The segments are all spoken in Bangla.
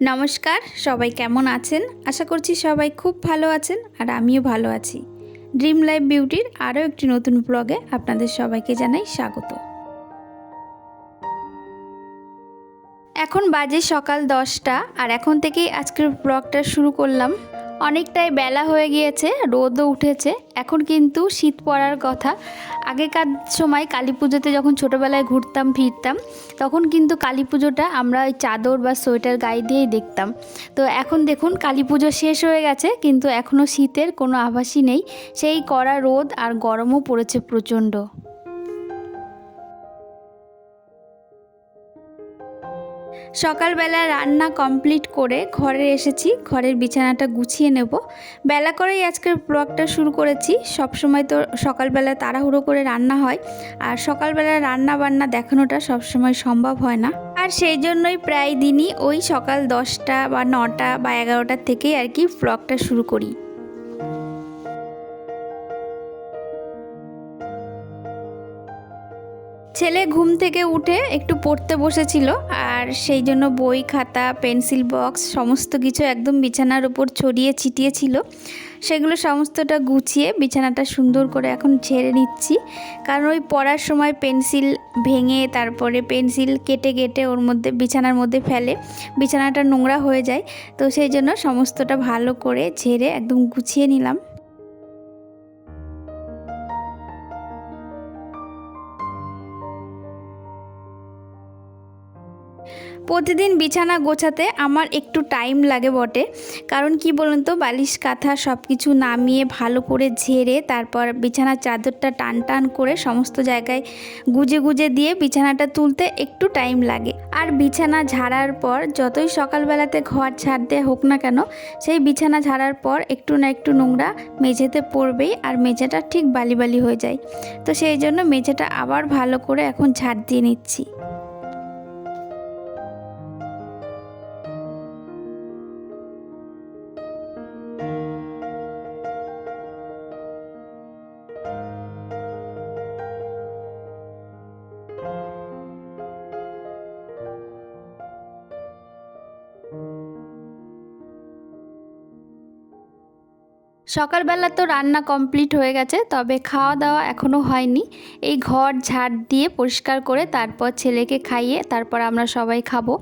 নমস্কার, সবাই কেমন আছেন? আশা করছি সবাই খুব ভালো আছেন আর আমিও ভালো আছি। ড্রিম লাইফ বিউটির আরও একটি নতুন ব্লগে আপনাদের সবাইকে জানাই স্বাগত। এখন বাজে সকাল 10টা আর এখন থেকেই আজকের ব্লগটা শুরু করলাম। অনেকটাই বেলা হয়ে গিয়েছে, রোদও উঠেছে। এখন কিন্তু শীত পড়ার কথা। আগেকার সময় কালী পুজোতে যখন ছোটোবেলায় ঘুরতাম ফিরতাম তখন কিন্তু কালী পুজোটা আমরা ওই চাদর বা সোয়েটার গায়ে দিয়েই দেখতাম। তো এখন দেখুন কালী পুজো শেষ হয়ে গেছে কিন্তু এখনও শীতের কোনো আভাসই নেই। সেই কড়া রোদ আর গরমও পড়েছে প্রচণ্ড। সকালবেলা রান্না কমপ্লিট করে ঘরে এসেছি, ঘরের বিছানাটা গুছিয়ে নেব। বেলা করেই আজকের ব্লগটা শুরু করেছি। সবসময় তো সকালবেলা তাড়াহুড়ো করে রান্না হয় আর সকালবেলা রান্না বান্না দেখানোটা সবসময় সম্ভব হয় না। আর সেই জন্যই প্রায় দিনই ওই সকাল 10টা বা 9টা বা 11টার থেকেই আর কি ব্লগটা শুরু করি। ছেলে ঘুম থেকে উঠে একটু পড়তে বসেছিল আর সেই জন্য বই খাতা পেন্সিল বক্স সমস্ত কিছু একদম বিছানার উপর ছড়িয়ে ছিটিয়ে ছিল। সেগুলো সমস্তটা গুছিয়ে বিছানাটা সুন্দর করে এখন ঝেড়ে নিচ্ছি, কারণ ওই পড়ার সময় পেন্সিল ভেঙে তারপরে পেন্সিল কেটে কেটে ওর মধ্যে বিছানার মধ্যে ফেলে, বিছানাটা নোংরা হয়ে যায়। তো সেই জন্য সমস্তটা ভালো করে ঝেড়ে একদম গুছিয়ে নিলাম। প্রতিদিন বিছানা গোছাতে আমার একটু টাইম লাগে বটে, কারণ কি বলুন তো, বালিশ কাঁথা সব কিছু নামিয়ে ভালো করে ঝেড়ে তারপর বিছানার চাদরটা টান টান করে সমস্ত জায়গায় গুজে গুজে দিয়ে বিছানাটা তুলতে একটু টাইম লাগে। আর বিছানা ঝাড়ার পর যতই সকালবেলাতে ঘর ঝাড় দেওয়া হোক না কেন, সেই বিছানা ঝাড়ার পর একটু না একটু নোংরা মেঝেতে পড়বেই আর মেঝেটা ঠিক বালি বালি হয়ে যায়। তো সেই জন্য মেঝেটা আবার ভালো করে এখন ঝাড় দিয়ে নিচ্ছি। সকালবেলা তো রান্না কমপ্লিট হয়ে গেছে, তবে খাওয়া দাওয়া এখনও হয়নি। এই ঘর ঝাড় দিয়ে পরিষ্কার করে তারপর ছেলেকে খাইয়ে তারপর আমরা সবাই খাবো।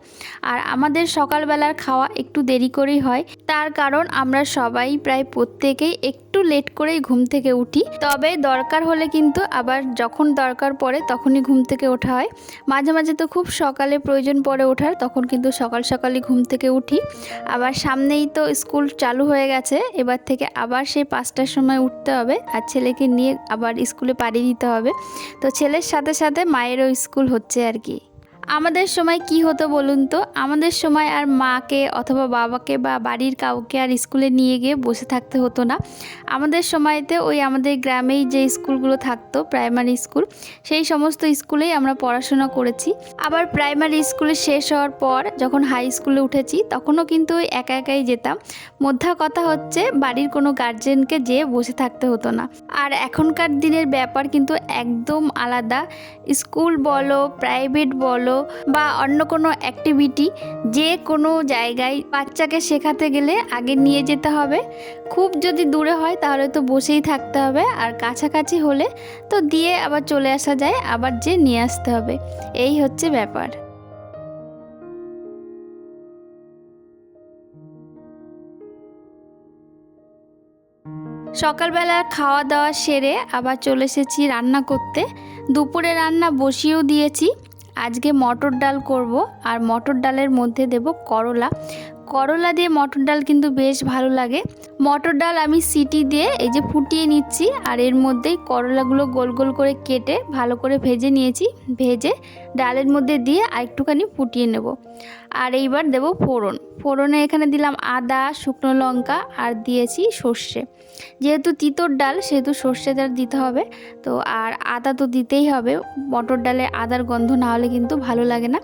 আর আমাদের সকালবেলার খাওয়া একটু দেরি করেই হয়, তার কারণ আমরা সবাই প্রায় প্রত্যেকেই একটু লেট করেই ঘুম থেকে উঠি। তবে দরকার হলে কিন্তু আবার যখন দরকার পড়ে তখনই ঘুম থেকে ওঠা হয়। মাঝে মাঝে তো খুব সকালে প্রয়োজন পড়ে ওঠার, তখন কিন্তু সকাল সকালই ঘুম থেকে উঠি। আবার সামনেই তো স্কুল চালু হয়ে গেছে, এবার থেকে আবার সেই 5টার সময় উঠতে হবে আর ছেলেকে নিয়ে আবার স্কুলে পাঠিয়ে দিতে হবে। তো ছেলের সাথে সাথে মায়েরও স্কুল হচ্ছে আর কি। আমাদের সময় কি হতো বলুন তো, আমাদের সময় আর মাকে অথবা বাবাকে বা বাড়ির কাউকে আর স্কুলে নিয়ে গিয়ে বসে থাকতে হতো না। আমাদের সময়তে ওই আমাদের গ্রামেই যে স্কুলগুলো থাকতো প্রাইমারি স্কুল, সেই সমস্ত স্কুলেই আমরা পড়াশোনা করেছি। আবার প্রাইমারি স্কুলে শেষ হওয়ার পর যখন হাই স্কুলে উঠেছি তখনও কিন্তু ওই একা একাই যেতাম। মোদ্দা কথা হচ্ছে বাড়ির কোনো গার্জেনকে যেয়ে বসে থাকতে হতো না। আর এখনকার দিনের ব্যাপার কিন্তু একদম আলাদা। স্কুল বলো প্রাইভেট বলো বা অন্য কোনো অ্যাক্টিভিটি, যে কোনো জায়গায় বাচ্চাকে শেখাতে গেলে আগে নিয়ে যেতে হবে। খুব যদি দূরে হয় তাহলে তো বসেই থাকতে হবে, আর কাছাকাছি হলে তো দিয়ে আবার চলে আসা যায়, আবার যে নিয়ে আসতে হবে। এই হচ্ছে ব্যাপার। সকালবেলা খাওয়া দাওয়া সেরে আবার চলে এসেছি রান্না করতে। দুপুরে রান্না বসিয়েও দিয়েছি। আজকে মটর ডাল করব, আর মটর ডালের মধ্যে দেব করলা। করলা দিয়ে মটর ডাল কিন্তু বেশ ভালো লাগে। মটর ডাল আমি সিটি দিয়ে এই যে ফুটিয়ে নিচ্ছি, আর এর মধ্যেই করলাগুলো গোল গোল করে কেটে ভালো করে ভেজে নিয়েছি। ভেজে ডালের মধ্যে দিয়ে আর একটুখানি ফুটিয়ে নেব। আর এইবার দেব ফোড়ন। ফোড়নে এখানে দিলাম আদা, শুকনো লঙ্কা আর দিয়েছি সর্ষে। যেহেতু তিতর ডাল সেহেতু সর্ষেটা দিতে হবে। তো আর আদা তো দিতেই হবে, মটর ডালে আদার গন্ধ না হলে কিন্তু ভালো লাগে না।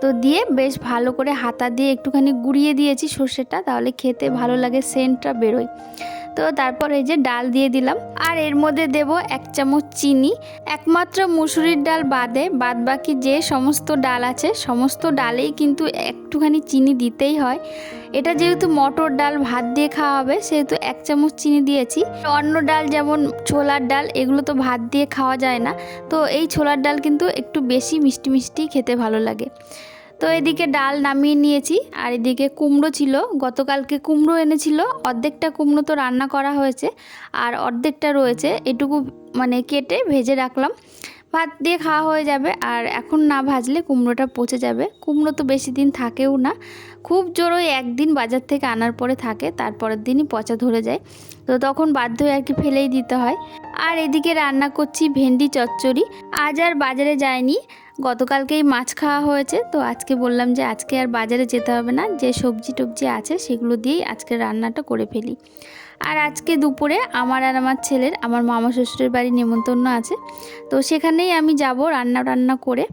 তো দিয়ে বেশ ভালো করে হাতা দিয়ে একটুখানি গুঁড়িয়ে দিয়েছি সর্ষেটা, তাহলে খেতে ভালো লাগে, সেন্টটা বেরোয়। তো তারপর এই যে ডাল দিয়ে দিলাম, আর এর মধ্যে দেব 1 চামচ চিনি। একমাত্র মুসুরির ডাল বাদে বাদ বাকি যে সমস্ত ডাল আছে সমস্ত ডালেই কিন্তু একটুখানি চিনি দিতেই হয়। এটা যেহেতু মটর ডাল ভাত দিয়ে খাওয়া হবে সেহেতু 1 চামচ চিনি দিয়েছি। অন্য ডাল যেমন ছোলার ডাল এগুলো তো ভাত দিয়ে খাওয়া যায় না, তো এই ছোলার ডাল কিন্তু একটু বেশি মিষ্টি মিষ্টি খেতে ভালো লাগে। তো এদিকে ডাল নামিয়ে নিয়েছি, আর এদিকে কুমড়ো ছিল, গতকালকে কুমড়ো এনেছিল, অর্ধেকটা কুমড়ো তো রান্না করা হয়েছে আর অর্ধেকটা রয়েছে, এটুকু মানে কেটে ভেজে রাখলাম, ভাত দিয়ে খাওয়া হয়ে যাবে। আর এখন না ভাজলে কুমড়োটা পচে যাবে, কুমড়ো তো বেশি দিন থাকেও না, খুব জোর ওই একদিন বাজার থেকে আনার পরে থাকে, তারপরের দিনই পচা ধরে যায়, তো তখন বাধ্য হয়ে আর কি ফেলেই দিতে হয়। আর এদিকে রান্না করছি ভেন্ডি চচ্চড়ি। আজ আর বাজারে যায়নি, গতকালকেই মাছ খাওয়া হয়েছে, তো আজকে বললাম যে আজকে আর বাজারে যেতে হবে না, যে সবজি টবজি আছে সেগুলো দিয়েই আজকে রান্নাটা করে ফেলি। আর আজকে দুপুরে আমার আর আমার ছেলের আমার মামা শ্বশুরের বাড়ি নেমন্তন্ন আছে, তো সেখানেই আমি যাব রান্না করে।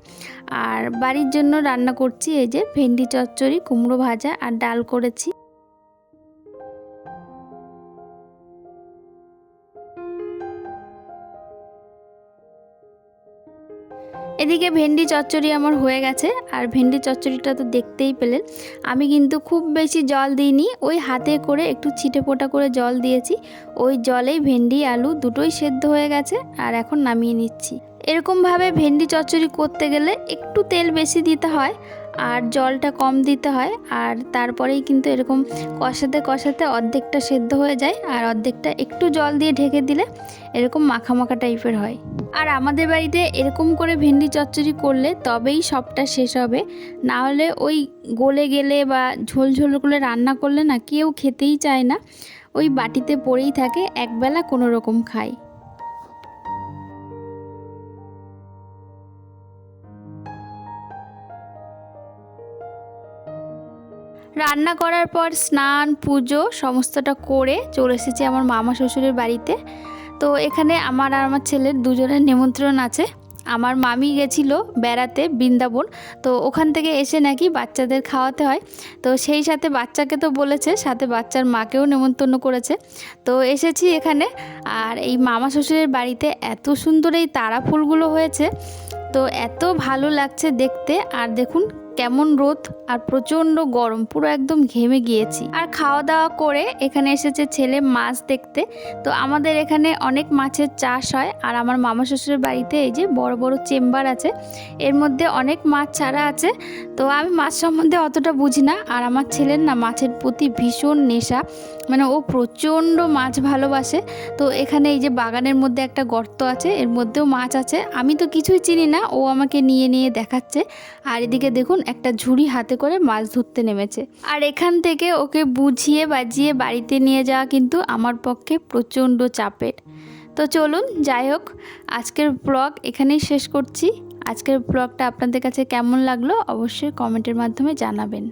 আর বাড়ির জন্য রান্না করছি এই যে ভেন্ডি চচ্চড়ি, কুমড়ো ভাজা আর ডাল করেছি। এদিকে ভেন্ডি চচ্চড়ি আমার হয়ে গেছে, আর ভেন্ডি চচ্চড়িটা তো দেখতেই পেলেন, আমি কিন্তু খুব বেশি জল দিইনি, ওই হাতে করে একটু ছিটে ফোটা করে জল দিয়েছি, ওই জলেই ভেন্ডি আলু দুটোই সেদ্ধ হয়ে গেছে। আর এখন নামিয়ে নিচ্ছি। এরকমভাবে ভেন্ডি চচ্চড়ি করতে গেলে একটু তেল বেশি দিতে হয় আর জলটা কম দিতে হয়, আর তারপরেই কিন্তু এরকম কষাতে কষাতে অর্ধেকটা সেদ্ধ হয়ে যায় আর অর্ধেকটা একটু জল দিয়ে ঢেকে দিলে এরকম মাখা মাখা টাইপের হয়। আর আমাদের বাড়িতে এরকম করে ভেন্ডি চচ্চড়ি করলে তবেই সবটা শেষ হবে, না হলে ওই গলে গেলে বা ঝোল ঝোল করে রান্না করলে না কেউ খেতেই চায় না, ওই বাটিতে পড়েই থাকে, একবেলা কোনো রকম খায়। রান্না করার পর স্নান পুজো সমস্তটা করে চলে এসেছি আমার মামা শ্বশুরের বাড়িতে। তো এখানে আমার আর আমার ছেলের দুজনের নিমন্ত্রণ আছে। আমার মামি গেছিলো বেড়াতে বৃন্দাবন, তো ওখান থেকে এসে নাকি বাচ্চাদের খাওয়াতে হয়, তো সেই সাথে বাচ্চাকে তো বলেছে, সাথে বাচ্চার মাকেও নেমন্তন্ন করেছে। তো এসেছি এখানে, আর এই মামা শ্বশুরের বাড়িতে এত সুন্দর এই তারা ফুলগুলো হয়েছে, তো এত ভালো লাগছে দেখতে। আর দেখুন কেমন রোদ আর প্রচণ্ড গরম, পুরো একদম ঘেমে গিয়েছি। আর খাওয়া দাওয়া করে এখানে এসেছে ছেলে মাছ দেখতে, তো আমাদের এখানে অনেক মাছের চাষ হয়, আর আমার মামা শ্বশুরের বাড়িতে এই যে বড় বড় চেম্বার আছে, এর মধ্যে অনেক মাছ ছাড়া আছে। তো আমি মাছ সম্বন্ধে অতটা বুঝি না, আর আমার ছেলের না মাছের প্রতি ভীষণ নেশা, মানে ও প্রচণ্ড মাছ ভালোবাসে। তো এখানে এই যে বাগানের মধ্যে একটা গর্ত আছে, এর মধ্যেও মাছ আছে, আমি তো কিছুই চিনি না, ও আমাকে নিয়ে নিয়ে দেখাচ্ছে। আর এদিকে দেখুন একটা ঝুড়ি হাতে করে মাছ ধরতে নেমেছে, আর এখান থেকে ওকে বুঝিয়ে বাজিয়ে বাড়িতে নিয়ে যাওয়া কিন্তু আমার পক্ষে প্রচণ্ড চাপের। তো চলুন যাই হোক, আজকের ব্লগ এখানেই শেষ করছি। আজকের ব্লগটা আপনাদের কাছে কেমন লাগলো অবশ্যই কমেন্টের মাধ্যমে জানাবেন।